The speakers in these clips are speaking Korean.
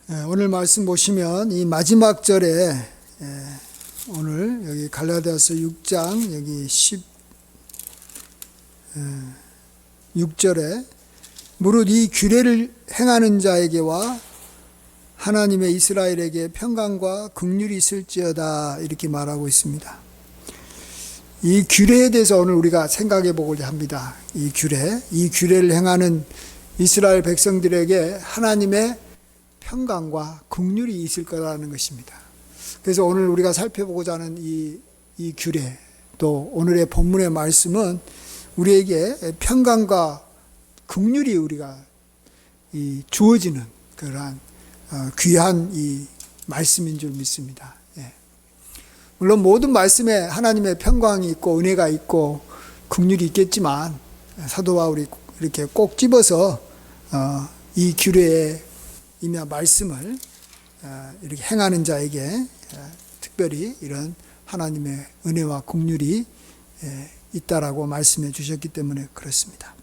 오늘 말씀 보시면 이 마지막 절에 오늘 여기 갈라디아서 6장 여기 16절에 무릇 이 규례를 행하는 자에게와 하나님의 이스라엘에게 평강과 긍휼이 있을지어다 이렇게 말하고 있습니다. 이 규례에 대해서 오늘 우리가 생각해 보고자 합니다. 이 규례를 행하는 이스라엘 백성들에게 하나님의 평강과 긍휼이 있을 거라는 것입니다. 그래서 오늘 우리가 살펴보고자 하는 이 규례, 또 오늘의 본문의 말씀은 우리에게 평강과 긍휼이 우리가 주어지는 그러한 귀한 이 말씀인 줄 믿습니다. 물론 모든 말씀에 하나님의 평강이 있고 은혜가 있고 긍휼이 있겠지만 사도 바울이 이렇게 꼭 집어서 이 규례의 이며 말씀을 이렇게 행하는 자에게 특별히 이런 하나님의 은혜와 긍휼이 있다라고 말씀해 주셨기 때문에 그렇습니다.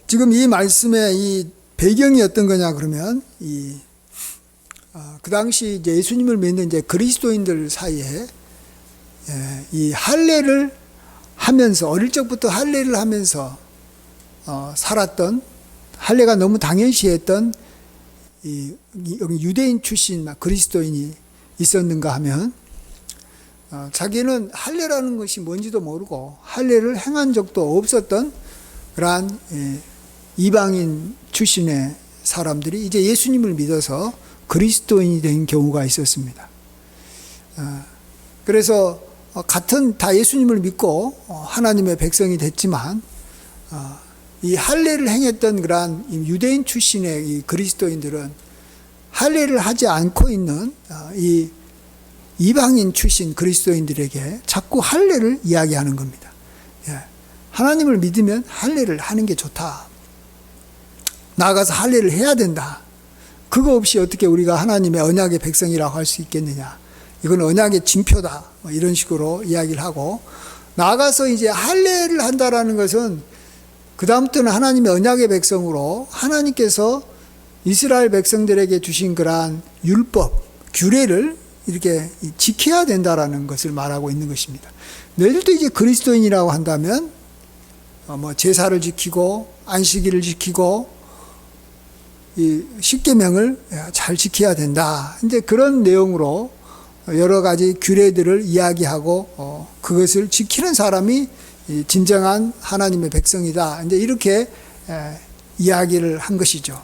지금 이 말씀의 이 배경이 어떤 거냐 그러면 그 당시 이제 예수님을 믿는 이제 그리스도인들 사이에 이 할례를 하면서 어릴 적부터 할례를 하면서 살았던 할례가 너무 당연시했던 여기 유대인 출신 그리스도인이 있었는가 하면 자기는 할례라는 것이 뭔지도 모르고 할례를 행한 적도 없었던 그러한 이방인 출신의 사람들이 이제 예수님을 믿어서 그리스도인이 된 경우가 있었습니다. 그래서 같은 다 예수님을 믿고 하나님의 백성이 됐지만 이 할례를 행했던 그러한 유대인 출신의 이 그리스도인들은 할례를 하지 않고 있는 이 이방인 출신 그리스도인들에게 자꾸 할례를 이야기하는 겁니다. 하나님을 믿으면 할례를 하는 게 좋다. 나아가서 할례를 해야 된다. 그거 없이 어떻게 우리가 하나님의 언약의 백성이라고 할 수 있겠느냐. 이건 언약의 징표다. 이런 식으로 이야기를 하고 나아가서 이제 할례를 한다라는 것은 그 다음부터는 하나님의 언약의 백성으로 하나님께서 이스라엘 백성들에게 주신 그러한 율법, 규례를 이렇게 지켜야 된다라는 것을 말하고 있는 것입니다. 너희들도 이제 그리스도인이라고 한다면 제사를 지키고 안식일을 지키고 이 십계명을 잘 지켜야 된다. 이제 그런 내용으로 여러 가지 규례들을 이야기하고 그것을 지키는 사람이 진정한 하나님의 백성이다. 이제 이렇게 이야기를 한 것이죠.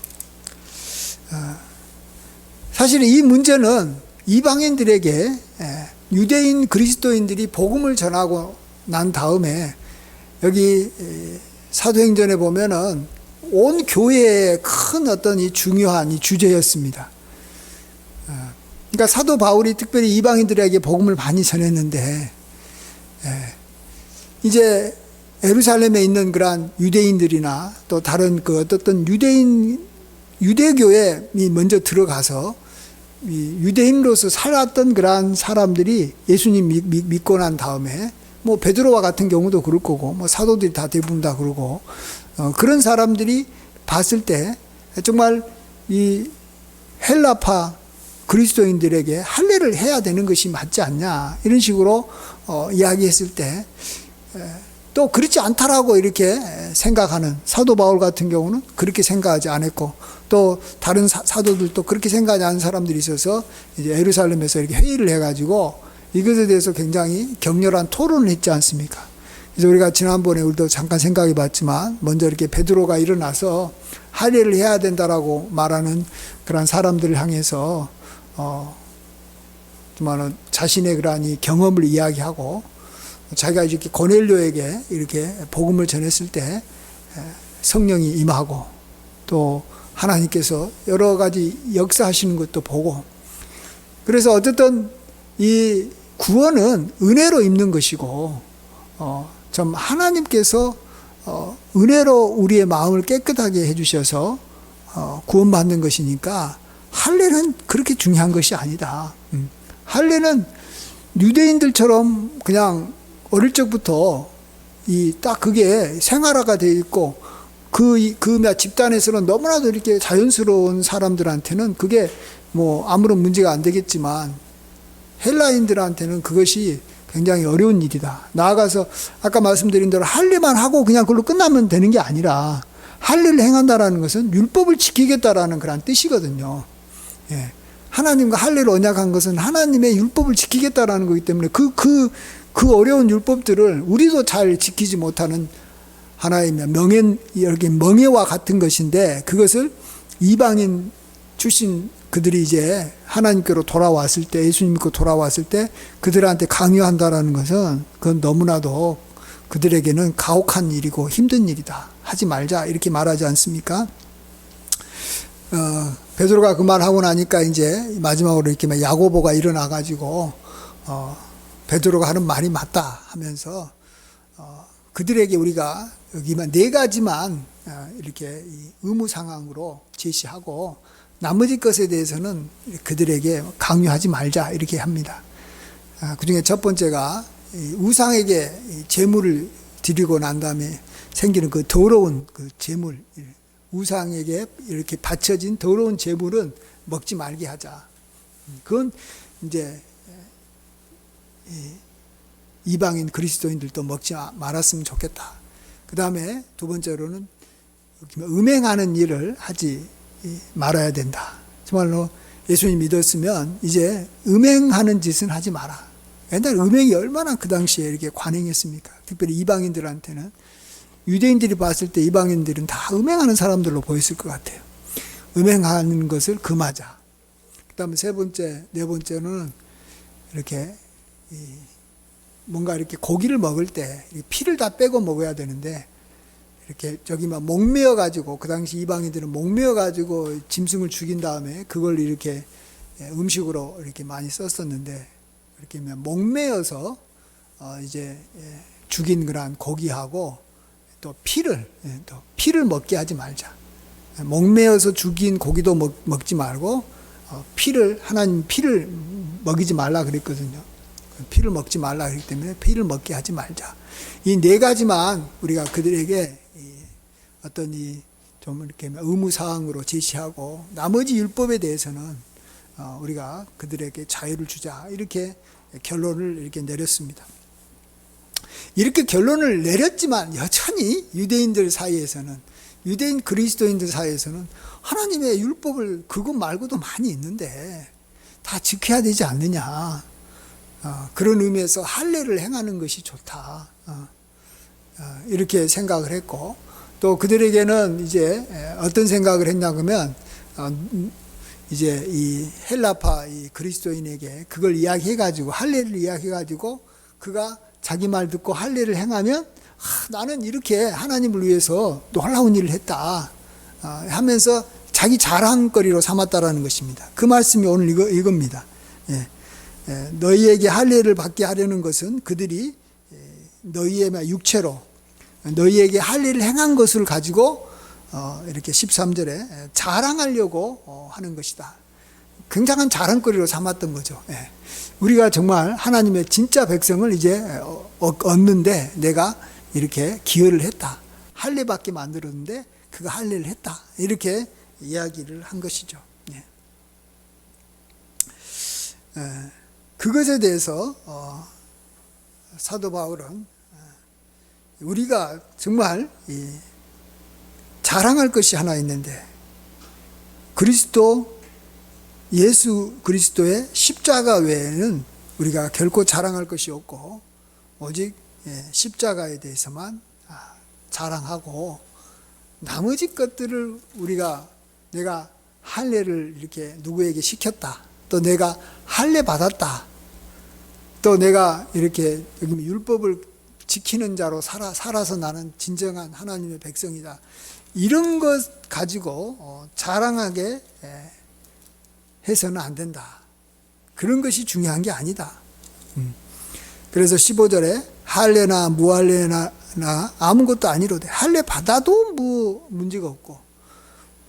사실 이 문제는 이방인들에게 유대인 그리스도인들이 복음을 전하고 난 다음에 여기 사도행전에 보면은 온 교회의 큰 어떤 이 중요한 이 주제였습니다. 그러니까 사도 바울이 특별히 이방인들에게 복음을 많이 전했는데 이제 예루살렘에 있는 그러한 유대인들이나 또 다른 그 어떤 유대교에 먼저 들어가서 유대인으로서 살았던 그러한 사람들이 예수님 믿고 난 다음에 베드로와 같은 경우도 그럴 거고 사도들이 다 대부분 다 그러고 그런 사람들이 봤을 때 정말 이 헬라파 그리스도인들에게 할례를 해야 되는 것이 맞지 않냐 이런 식으로 이야기했을 때 또 그렇지 않다라고 이렇게 생각하는 사도 바울 같은 경우는 그렇게 생각하지 않았고 또 다른 사도들도 그렇게 생각하지 않은 사람들이 있어서 이제 예루살렘에서 이렇게 회의를 해가지고 이것에 대해서 굉장히 격렬한 토론을 했지 않습니까? 그래서 우리가 지난번에 우리도 잠깐 생각해 봤지만 먼저 이렇게 베드로가 일어나서 할례를 해야 된다라고 말하는 그런 사람들을 향해서 정말 자신의 그러한 이 경험을 이야기하고 자기가 이렇게 고넬료에게 이렇게 복음을 전했을 때 성령이 임하고 또 하나님께서 여러 가지 역사하시는 것도 보고 그래서 어쨌든 이 구원은 은혜로 입는 것이고 좀 하나님께서 은혜로 우리의 마음을 깨끗하게 해주셔서 구원받는 것이니까 할례는 그렇게 중요한 것이 아니다. 할례는 유대인들처럼 그냥 어릴 적부터 딱 그게 생활화가 되어 있고 그 집단에서는 너무나도 이렇게 자연스러운 사람들한테는 그게 뭐 아무런 문제가 안 되겠지만 헬라인들한테는 그것이 굉장히 어려운 일이다. 나아가서 아까 말씀드린 대로 할례만 하고 그냥 그걸로 끝나면 되는 게 아니라 할례를 행한다라는 것은 율법을 지키겠다라는 그런 뜻이거든요. 예. 하나님과 할례를 언약한 것은 하나님의 율법을 지키겠다라는 거기 때문에 그 어려운 율법들을 우리도 잘 지키지 못하는 하나의 멍에와 같은 것인데, 그것을 이방인 출신 그들이 이제 하나님께로 돌아왔을 때, 예수님 믿고 돌아왔을 때 그들한테 강요한다라는 것은 그건 너무나도 그들에게는 가혹한 일이고 힘든 일이다. 하지 말자 이렇게 말하지 않습니까? 베드로가 그 말하고 나니까 이제 마지막으로 이렇게 야고보가 일어나가지고 베드로가 하는 말이 맞다 하면서 그들에게 우리가 여기만 4가지만 이렇게 의무 상황으로 제시하고 나머지 것에 대해서는 그들에게 강요하지 말자 이렇게 합니다. 그 중에 첫 번째가 우상에게 제물을 드리고 난 다음에 생기는 그 더러운 그 제물, 우상에게 이렇게 바쳐진 더러운 제물은 먹지 말게 하자. 그건 이제 이방인 그리스도인들도 먹지 말았으면 좋겠다. 그 다음에 두 번째로는 음행하는 일을 하지 말아야 된다. 정말로 예수님 믿었으면 이제 음행하는 짓은 하지 마라. 옛날 음행이 얼마나 그 당시에 이렇게 관행했습니까? 특별히 이방인들한테는. 유대인들이 봤을 때 이방인들은 다 음행하는 사람들로 보였을 것 같아요. 음행하는 것을 금하자. 그 다음에 네 번째는 이렇게 뭔가 이렇게 고기를 먹을 때 피를 다 빼고 먹어야 되는데, 이렇게 저기만 목매어 가지고, 그 당시 이방인들은 목매어 가지고 짐승을 죽인 다음에 그걸 이렇게 음식으로 이렇게 많이 썼었는데, 이렇게 목매어서 이제 죽인 그런 고기하고 또 피를 먹게 하지 말자. 목매어서 죽인 고기도 먹지 말고 하나님 피를 먹이지 말라 그랬거든요. 피를 먹지 말라 그랬기 때문에 피를 먹게 하지 말자. 이 4가지만 우리가 그들에게 어떤 좀 이렇게 의무사항으로 제시하고, 나머지 율법에 대해서는 우리가 그들에게 자유를 주자. 이렇게 결론을 이렇게 내렸습니다. 이렇게 결론을 내렸지만 여전히 유대인들 사이에서는, 유대인 그리스도인들 사이에서는 하나님의 율법을 그것 말고도 많이 있는데 다 지켜야 되지 않느냐. 그런 의미에서 할례를 행하는 것이 좋다. 이렇게 생각을 했고, 또 그들에게는 이제 어떤 생각을 했냐 그러면 이제 이 헬라파 이 그리스도인에게 그걸 이야기해가지고, 할례를 이야기해가지고 그가 자기 말 듣고 할례를 행하면 나는 이렇게 하나님을 위해서 놀라운 일을 했다 하면서 자기 자랑거리로 삼았다라는 것입니다. 그 말씀이 오늘 이겁니다. 너희에게 할례를 받게 하려는 것은 그들이 너희의 육체로 너희에게 할례를 행한 것을 가지고 이렇게 13절에 자랑하려고 하는 것이다. 굉장한 자랑거리로 삼았던 거죠. 우리가 정말 하나님의 진짜 백성을 이제 얻는데 내가 이렇게 기여를 했다. 할례 받게 만들었는데 그가 할례를 했다. 이렇게 이야기를 한 것이죠. 그것에 대해서 사도 바울은 우리가 정말 자랑할 것이 하나 있는데, 예수 그리스도의 십자가 외에는 우리가 결코 자랑할 것이 없고, 오직 십자가에 대해서만 자랑하고, 나머지 것들을 내가 할례를 이렇게 누구에게 시켰다, 또 내가 할례 받았다, 또 내가 이렇게 율법을 지키는 자로 살아서 나는 진정한 하나님의 백성이다, 이런 것 가지고 자랑하게 해서는 안 된다. 그런 것이 중요한 게 아니다. 그래서 15절에 할례나 무할례나 아무것도 아니로되, 할례 받아도 문제가 없고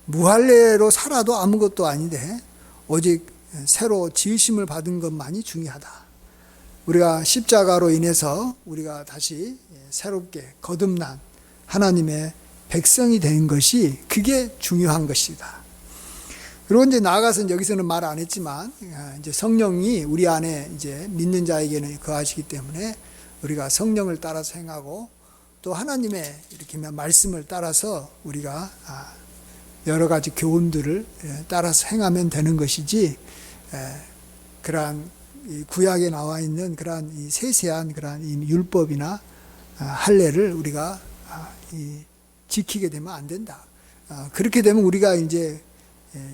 무할례로 살아도 아무것도 아닌데 오직 새로 지으심을 받은 것만이 중요하다. 우리가 십자가로 인해서 우리가 다시 새롭게 거듭난 하나님의 백성이 되는 것이 그게 중요한 것이다. 그리고 이제 나아가서 여기서는 말 안 했지만 이제 성령이 우리 안에 이제 믿는 자에게는 거하시기 때문에 우리가 성령을 따라서 행하고 또 하나님의 이렇게 말씀을 따라서 우리가 여러 가지 교훈들을 따라서 행하면 되는 것이지 그러한 구약에 나와 있는 그러한 이 세세한 그러한 이 율법이나 할례를 우리가 지키게 되면 안 된다. 그렇게 되면 우리가 이제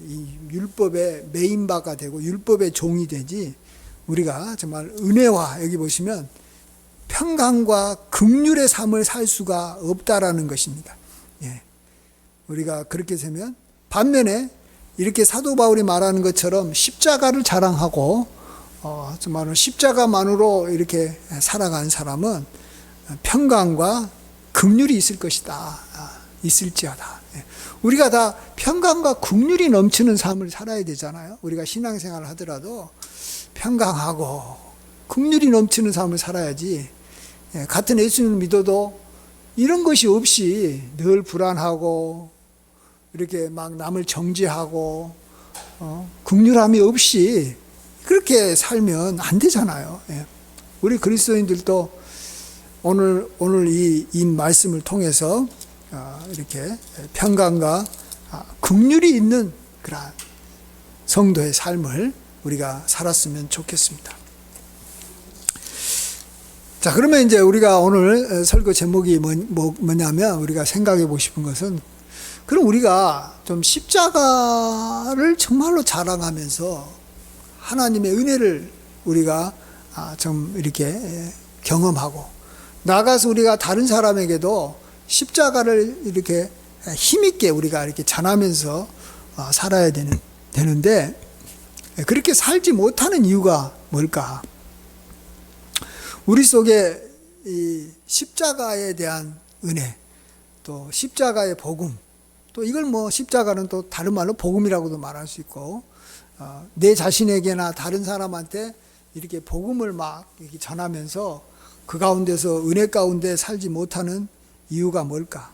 이 율법의 메인바가 되고 율법의 종이 되지 우리가 정말 은혜와 여기 보시면 평강과 긍휼의 삶을 살 수가 없다라는 것입니다. 우리가 그렇게 되면 반면에 이렇게 사도 바울이 말하는 것처럼 십자가를 자랑하고 정말 십자가만으로 이렇게 살아간 사람은 평강과 긍휼이 있을 것이다. 있을지어다. 우리가 다 평강과 긍휼이 넘치는 삶을 살아야 되잖아요. 우리가 신앙생활을 하더라도 평강하고 긍휼이 넘치는 삶을 살아야지. 같은 예수님을 믿어도 이런 것이 없이 늘 불안하고 이렇게 막 남을 정죄하고 긍휼함이 없이 그렇게 살면 안 되잖아요. 우리 그리스도인들도 오늘 이 말씀을 통해서 이렇게 평강과 긍휼이 있는 그런 성도의 삶을 우리가 살았으면 좋겠습니다. 자, 그러면 이제 우리가 오늘 설교 제목이 뭐냐면 우리가 생각해 보고 싶은 것은 그럼 우리가 좀 십자가를 정말로 자랑하면서 하나님의 은혜를 우리가 좀 이렇게 경험하고 나가서 우리가 다른 사람에게도 십자가를 이렇게 힘있게 우리가 이렇게 전하면서 살아야 되는데 그렇게 살지 못하는 이유가 뭘까? 우리 속에 이 십자가에 대한 은혜, 또 십자가의 복음, 또 이걸 십자가는 또 다른 말로 복음이라고도 말할 수 있고, 내 자신에게나 다른 사람한테 이렇게 복음을 막 이렇게 전하면서 그 가운데서 은혜 가운데 살지 못하는 이유가 뭘까?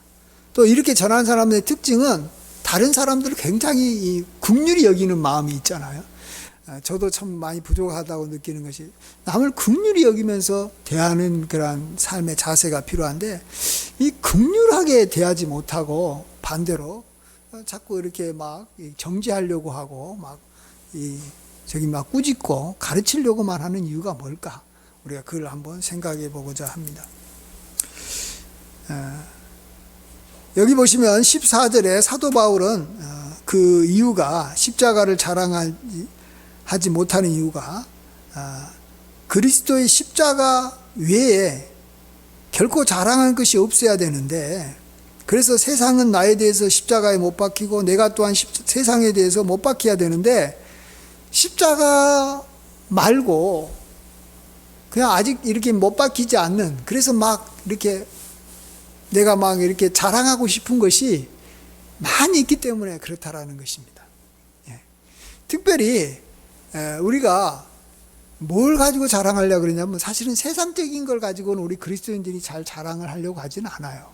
또 이렇게 전한 사람의 특징은 다른 사람들을 굉장히 긍휼히 여기는 마음이 있잖아요. 저도 참 많이 부족하다고 느끼는 것이 남을 긍휼히 여기면서 대하는 그런 삶의 자세가 필요한데 이 긍휼하게 대하지 못하고 반대로 자꾸 이렇게 막 정죄하려고 하고 막 꾸짖고 가르치려고만 하는 이유가 뭘까? 우리가 그걸 한번 생각해 보고자 합니다. 여기 보시면 14절에 사도 바울은 그 이유가 십자가를 자랑하지 못하는 이유가 그리스도의 십자가 외에 결코 자랑할 것이 없어야 되는데 그래서 세상은 나에 대해서 십자가에 못 박히고 내가 또한 세상에 대해서 못 박혀야 되는데 십자가 말고 그냥 아직 이렇게 못 박히지 않는 그래서 막 이렇게 내가 막 이렇게 자랑하고 싶은 것이 많이 있기 때문에 그렇다라는 것입니다. 특별히 우리가 뭘 가지고 자랑하려고 그러냐면 사실은 세상적인 걸 가지고는 우리 그리스도인들이 잘 자랑을 하려고 하지는 않아요.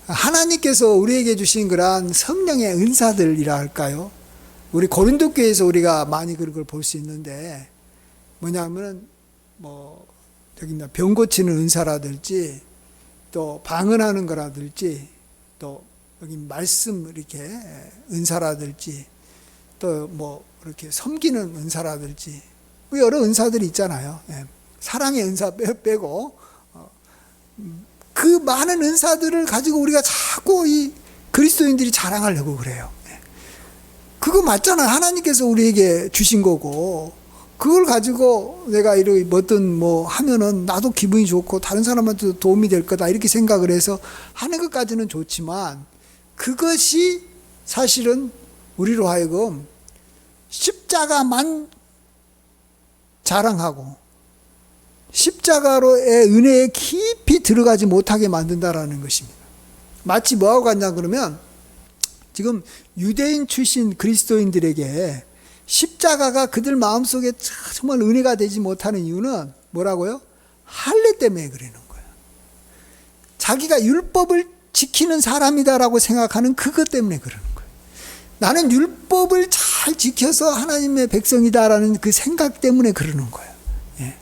하나님께서 우리에게 주신 그러한 성령의 은사들이라 할까요? 우리 고린도 교회에서 우리가 많이 그런 걸 볼 수 있는데 뭐냐면은 병 고치는 은사라든지 또 방언하는 거라든지 또 여기 말씀 이렇게 은사라든지 또 이렇게 섬기는 은사라든지 여러 은사들이 있잖아요. 사랑의 은사 빼고 그 많은 은사들을 가지고 우리가 자꾸 이 그리스도인들이 자랑하려고 그래요. 그거 맞잖아요. 하나님께서 우리에게 주신 거고 그걸 가지고 내가 이렇게 하면은 나도 기분이 좋고 다른 사람한테도 도움이 될 거다 이렇게 생각을 해서 하는 것까지는 좋지만 그것이 사실은 우리로 하여금 십자가만 자랑하고 십자가로의 은혜에 깊이 들어가지 못하게 만든다라는 것입니다. 마치 뭐하고 같냐 그러면 지금 유대인 출신 그리스도인들에게 십자가가 그들 마음속에 정말 은혜가 되지 못하는 이유는 뭐라고요? 할례 때문에 그러는 거예요. 자기가 율법을 지키는 사람이다라고 생각하는 그것 때문에 그러는 거예요. 나는 율법을 잘 지켜서 하나님의 백성이다라는 그 생각 때문에 그러는 거예요. 예.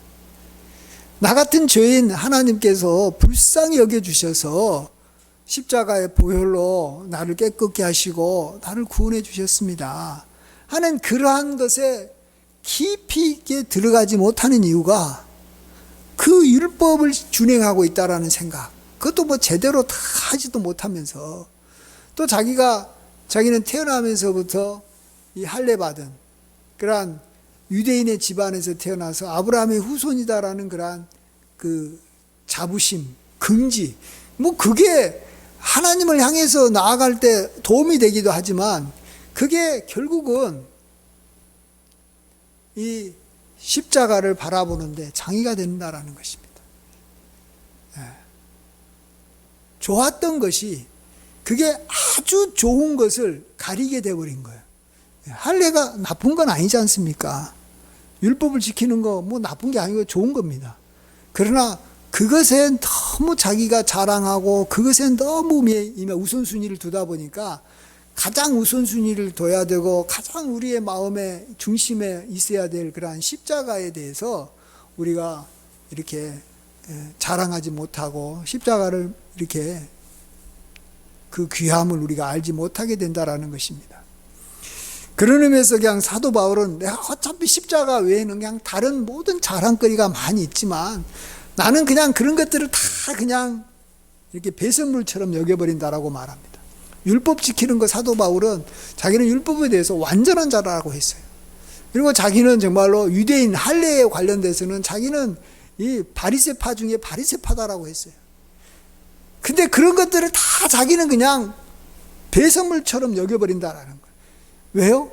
나 같은 죄인 하나님께서 불쌍히 여겨주셔서 십자가의 보혈로 나를 깨끗게 하시고 나를 구원해 주셨습니다 하는 그러한 것에 깊이 있게 들어가지 못하는 이유가 그 율법을 준행하고 있다라는 생각, 그것도 뭐 제대로 다 하지도 못하면서 또 자기는 태어나면서부터 이 할례 받은 그러한 유대인의 집안에서 태어나서 아브라함의 후손이다라는 그러한 그 자부심, 긍지, 뭐 그게 하나님을 향해서 나아갈 때 도움이 되기도 하지만 그게 결국은 이 십자가를 바라보는데 장애가 된다라는 것입니다. 좋았던 것이 그게 아주 좋은 것을 가리게 되어버린 거예요. 할례가 나쁜 건 아니지 않습니까? 율법을 지키는 거 뭐 나쁜 게 아니고 좋은 겁니다. 그러나 그것에 너무 자기가 자랑하고 그것에 너무 우선순위를 두다 보니까 가장 우선순위를 둬야 되고 가장 우리의 마음의 중심에 있어야 될 그러한 십자가에 대해서 우리가 이렇게 자랑하지 못하고 십자가를 이렇게 그 귀함을 우리가 알지 못하게 된다라는 것입니다. 그런 의미에서 그냥 사도 바울은 내가 어차피 십자가 외에는 그냥 다른 모든 자랑거리가 많이 있지만 나는 그냥 그런 것들을 다 그냥 이렇게 배설물처럼 여겨버린다라고 말합니다. 율법 지키는 거 사도 바울은 자기는 율법에 대해서 완전한 자라고 했어요. 그리고 자기는 정말로 유대인 할례에 관련돼서는 자기는 이 바리새파 중에 바리새파다라고 했어요. 근데 그런 것들을 다 자기는 그냥 배설물처럼 여겨버린다라는 거예요. 왜요?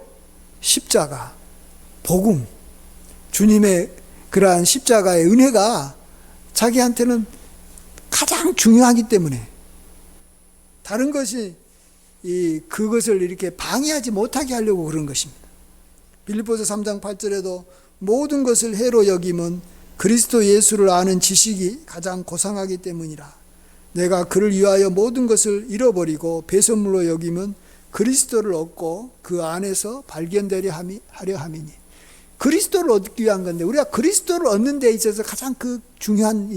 십자가, 복음, 주님의 그러한 십자가의 은혜가 자기한테는 가장 중요하기 때문에 다른 것이 그것을 이렇게 방해하지 못하게 하려고 그런 것입니다. 빌립보서 3장 8절에도 모든 것을 해로 여김은 그리스도 예수를 아는 지식이 가장 고상하기 때문이라. 내가 그를 위하여 모든 것을 잃어버리고 배설물로 여김은 그리스도를 얻고 그 안에서 발견되려 하려 함이니. 그리스도를 얻기 위한 건데 우리가 그리스도를 얻는 데 있어서 가장 그 중요한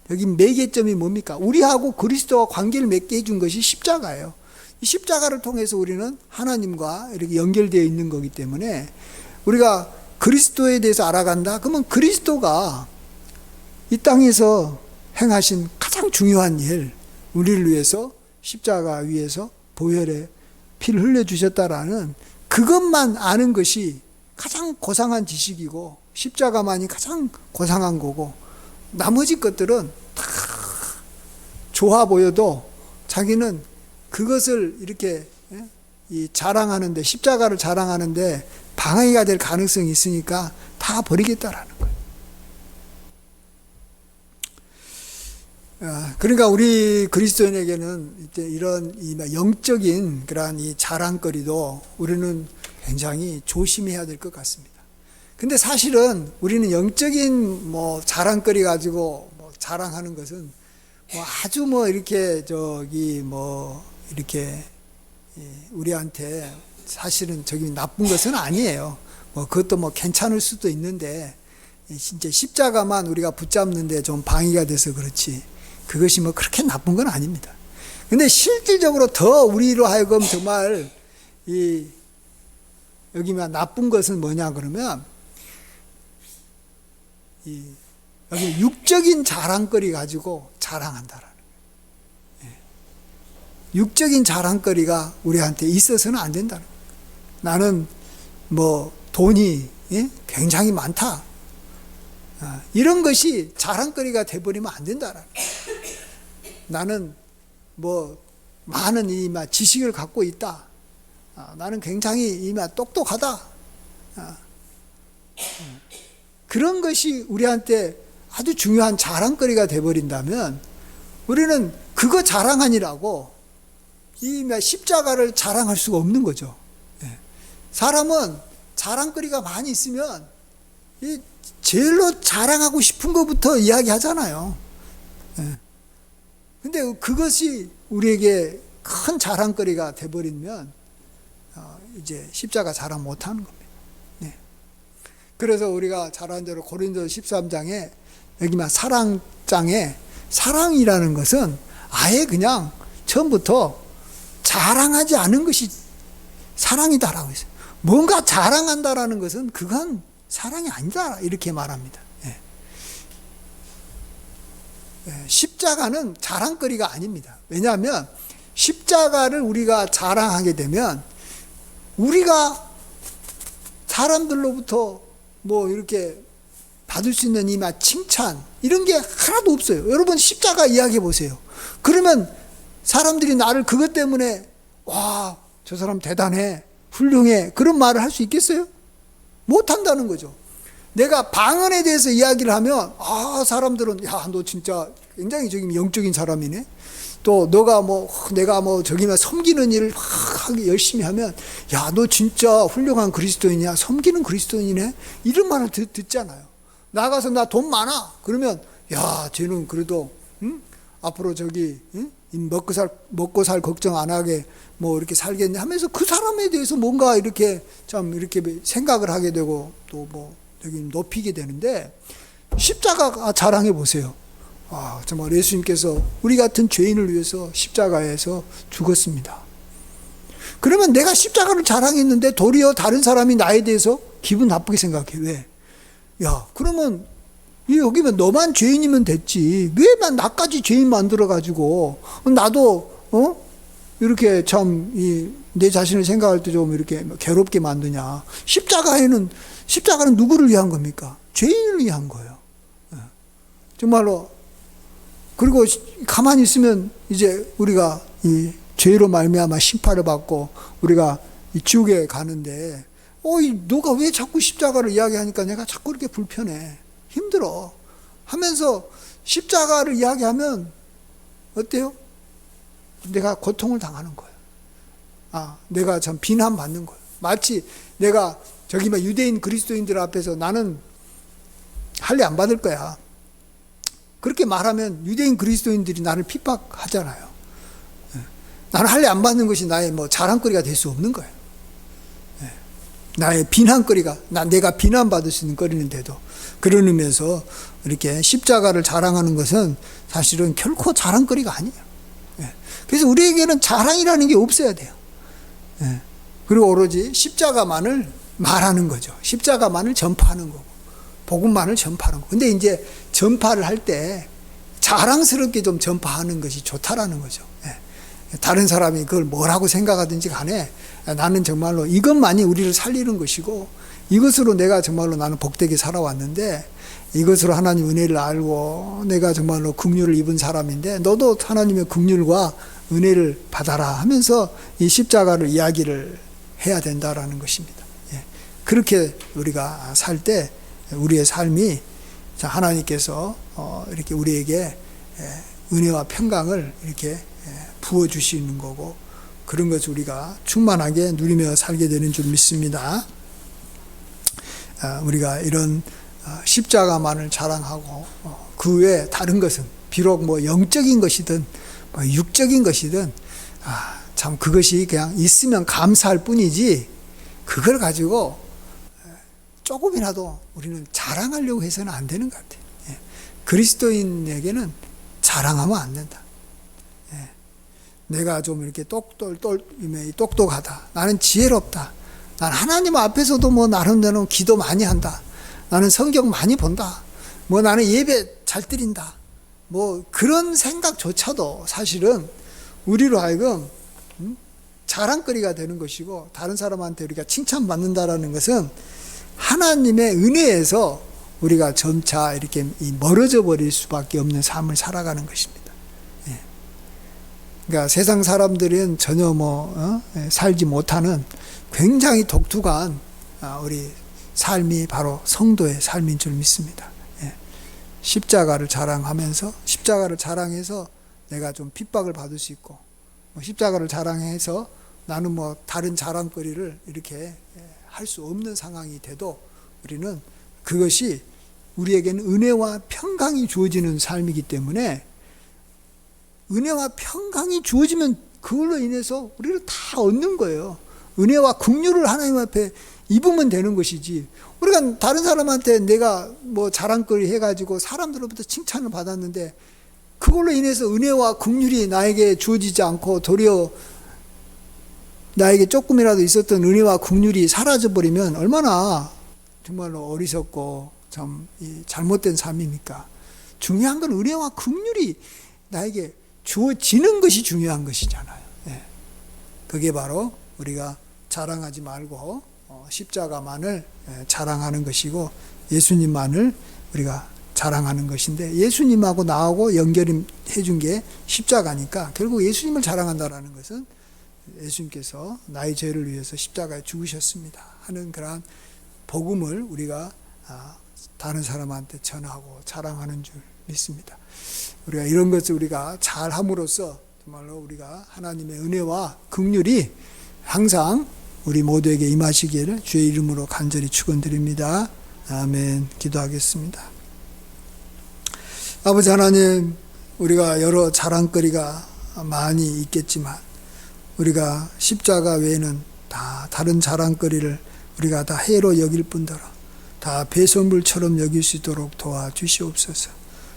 여기 매개점이 뭡니까? 우리하고 그리스도와 관계를 맺게 해준 것이 십자가예요. 이 십자가를 통해서 우리는 하나님과 이렇게 연결되어 있는 거기 때문에 우리가 그리스도에 대해서 알아간다? 그러면 그리스도가 이 땅에서 행하신 가장 중요한 일, 우리를 위해서 십자가 위에서 보혈의 피를 흘려주셨다라는 그것만 아는 것이 가장 고상한 지식이고 십자가만이 가장 고상한 거고 나머지 것들은 다 좋아 보여도 자기는 그것을 이렇게 자랑하는데 십자가를 자랑하는데 방해가 될 가능성이 있으니까 다 버리겠다라는 거예요. 그러니까 우리 그리스도인에게는 이런 영적인 그러한 이 자랑거리도 우리는 굉장히 조심해야 될 것 같습니다. 근데 사실은 우리는 영적인 자랑거리 가지고 자랑하는 것은 아주 이렇게 이렇게 우리한테 사실은 나쁜 것은 아니에요. 그것도 괜찮을 수도 있는데 진짜 십자가만 우리가 붙잡는데 좀 방해가 돼서 그렇지 그것이 그렇게 나쁜 건 아닙니다. 근데 실질적으로 더 우리로 하여금 정말 여기만 나쁜 것은 뭐냐 그러면 여기 육적인 자랑거리 가지고 자랑한다라는 거예요. 육적인 자랑거리가 우리한테 있어서는 안 된다는 거예요. 나는 돈이 굉장히 많다. 이런 것이 자랑거리가 돼버리면 안 된다라는 거예요. 나는 많은 지식을 갖고 있다. 나는 굉장히 똑똑하다. 그런 것이 우리한테 아주 중요한 자랑거리가 돼버린다면 우리는 그거 자랑하니라고 십자가를 자랑할 수가 없는 거죠. 사람은 자랑거리가 많이 있으면 제일로 자랑하고 싶은 것부터 이야기하잖아요. 근데 그것이 우리에게 큰 자랑거리가 돼버리면 이제 십자가 자랑 못하는 겁니다. 네. 그래서 우리가 잘 아는 대로 고린도 13장에 여기만 사랑장에 사랑이라는 것은 아예 그냥 처음부터 자랑하지 않은 것이 사랑이다라고 했어요. 뭔가 자랑한다라는 것은 그건 사랑이 아니다 이렇게 말합니다. 십자가는 자랑거리가 아닙니다. 왜냐하면 십자가를 우리가 자랑하게 되면 우리가 사람들로부터 뭐 이렇게 받을 수 있는 이마 칭찬 이런 게 하나도 없어요. 여러분 십자가 이야기해 보세요. 그러면 사람들이 나를 그것 때문에 와, 저 사람 대단해, 훌륭해 그런 말을 할 수 있겠어요? 못한다는 거죠. 내가 방언에 대해서 이야기를 하면 사람들은 야, 너 진짜 굉장히 저기 영적인 사람이네. 또 너가 내가 저기만 섬기는 일을 막 하기 열심히 하면 야, 너 진짜 훌륭한 그리스도인이야. 섬기는 그리스도인이네. 이런 말을 듣잖아요. 나가서 나 돈 많아. 그러면 야, 쟤는 그래도 앞으로 저기 먹고 살 걱정 안 하게 뭐 이렇게 살겠네 하면서 그 사람에 대해서 뭔가 이렇게 참 이렇게 생각을 하게 되고 또 뭐 여기 높이게 되는데 십자가 자랑해 보세요. 정말 예수님께서 우리 같은 죄인을 위해서 십자가에서 죽었습니다. 그러면 내가 십자가를 자랑했는데 도리어 다른 사람이 나에 대해서 기분 나쁘게 생각해. 왜? 야, 그러면 여기면 너만 죄인이면 됐지. 왜만 나까지 죄인 만들어가지고 나도 이렇게 참 내 자신을 생각할 때 좀 이렇게 괴롭게 만드냐. 십자가는 누구를 위한 겁니까? 죄인을 위한 거예요. 정말로. 그리고 가만히 있으면 이제 우리가 이 죄로 말미암아 심판을 받고 우리가 이 지옥에 가는데 너가 왜 자꾸 십자가를 이야기하니까 내가 자꾸 이렇게 불편해. 힘들어. 하면서 십자가를 이야기하면 어때요? 내가 고통을 당하는 거예요. 내가 참 비난받는 거예요. 마치 내가 저기 유대인 그리스도인들 앞에서 나는 할례 안 받을 거야. 그렇게 말하면 유대인 그리스도인들이 나를 핍박하잖아요. 나는 할례 안 받는 것이 나의 자랑거리가 될 수 없는 거예요. 나의 비난거리가, 내가 비난받을 수 있는 거리인데도 그런 의미에서 이렇게 십자가를 자랑하는 것은 사실은 결코 자랑거리가 아니에요. 그래서 우리에게는 자랑이라는 게 없어야 돼요. 그리고 오로지 십자가만을 말하는 거죠. 십자가만을 전파하는 거고, 복음만을 전파하는 거고. 근데 이제 전파를 할 때 자랑스럽게 좀 전파하는 것이 좋다라는 거죠. 다른 사람이 그걸 뭐라고 생각하든지 간에 나는 정말로 이것만이 우리를 살리는 것이고 이것으로 내가 정말로 나는 복되게 살아왔는데 이것으로 하나님 은혜를 알고 내가 정말로 긍휼을 입은 사람인데 너도 하나님의 긍휼과 은혜를 받아라 하면서 이 십자가를 이야기를 해야 된다라는 것입니다. 그렇게 우리가 살 때 우리의 삶이 하나님께서 이렇게 우리에게 은혜와 평강을 이렇게 부어주시는 거고 그런 것을 우리가 충만하게 누리며 살게 되는 줄 믿습니다. 우리가 이런 십자가만을 자랑하고 그 외에 다른 것은 비록 영적인 것이든 육적인 것이든 참 그것이 그냥 있으면 감사할 뿐이지 그걸 가지고 조금이라도 우리는 자랑하려고 해서는 안 되는 것 같아요. 그리스도인에게는 자랑하면 안 된다. 내가 좀 이렇게 똑똑하다. 나는 지혜롭다. 난 하나님 앞에서도 나름대로 기도 많이 한다. 나는 성경 많이 본다. 나는 예배 잘 드린다. 그런 생각조차도 사실은 우리로 하여금 자랑거리가 되는 것이고 다른 사람한테 우리가 칭찬받는다라는 것은 하나님의 은혜에서 우리가 점차 이렇게 멀어져 버릴 수밖에 없는 삶을 살아가는 것입니다. 그러니까 세상 사람들은 전혀 살지 못하는 굉장히 독특한 우리 삶이 바로 성도의 삶인 줄 믿습니다. 십자가를 자랑하면서 십자가를 자랑해서 내가 좀 핍박을 받을 수 있고 십자가를 자랑해서 나는 다른 자랑거리를 이렇게 할 수 없는 상황이 돼도 우리는 그것이 우리에게는 은혜와 평강이 주어지는 삶이기 때문에 은혜와 평강이 주어지면 그걸로 인해서 우리는 다 얻는 거예요. 은혜와 긍휼을 하나님 앞에 입으면 되는 것이지, 우리가 다른 사람한테 내가 뭐 자랑거리 해가지고 사람들로부터 칭찬을 받았는데 그걸로 인해서 은혜와 긍휼이 나에게 주어지지 않고 도리어 나에게 조금이라도 있었던 은혜와 긍휼이 사라져버리면 얼마나 정말로 어리석고 참 잘못된 삶입니까? 중요한 건 은혜와 긍휼이 나에게 주어지는 것이 중요한 것이잖아요. 예. 그게 바로 우리가 자랑하지 말고 십자가만을 자랑하는 것이고, 예수님만을 우리가 자랑하는 것인데, 예수님하고 나하고 연결해 준 게 십자가니까 결국 예수님을 자랑한다라는 것은 예수님께서 나의 죄를 위해서 십자가에 죽으셨습니다 하는 그러한 복음을 우리가 다른 사람한테 전하고 자랑하는 줄 믿습니다. 우리가 이런 것을 우리가 잘 함으로써 정말로 우리가 하나님의 은혜와 긍휼이 항상 우리 모두에게 임하시기를 주의 이름으로 간절히 축원드립니다. 아멘. 기도하겠습니다. 아버지 하나님, 우리가 여러 자랑거리가 많이 있겠지만 우리가 십자가 외에는 다 다른 자랑거리를 우리가 다 해로 여길 뿐더러 다 배설물처럼 여길 수 있도록 도와주시옵소서.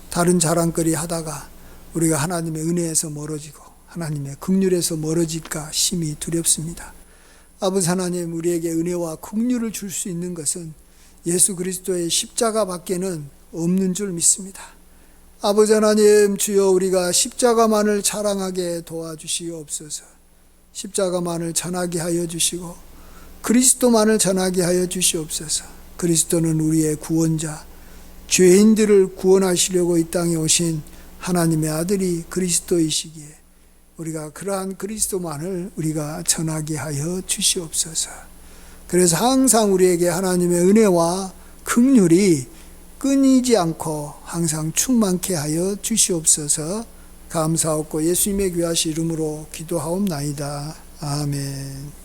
다른 자랑거리 하다가 우리가 하나님의 은혜에서 멀어지고 하나님의 긍휼에서 멀어질까 심히 두렵습니다. 아버지 하나님, 우리에게 은혜와 긍휼을 줄 수 있는 것은 예수 그리스도의 십자가밖에는 없는 줄 믿습니다. 아버지 하나님, 주여 우리가 십자가만을 자랑하게 도와주시옵소서. 십자가만을 전하게 하여 주시고 그리스도만을 전하게 하여 주시옵소서. 그리스도는 우리의 구원자, 죄인들을 구원하시려고 이 땅에 오신 하나님의 아들이 그리스도이시기에 우리가 그러한 그리스도만을 우리가 전하게 하여 주시옵소서. 그래서 항상 우리에게 하나님의 은혜와 긍휼이 끊이지 않고 항상 충만케 하여 주시옵소서. 감사하옵고 예수님의 귀하신 이름으로 기도하옵나이다. 아멘.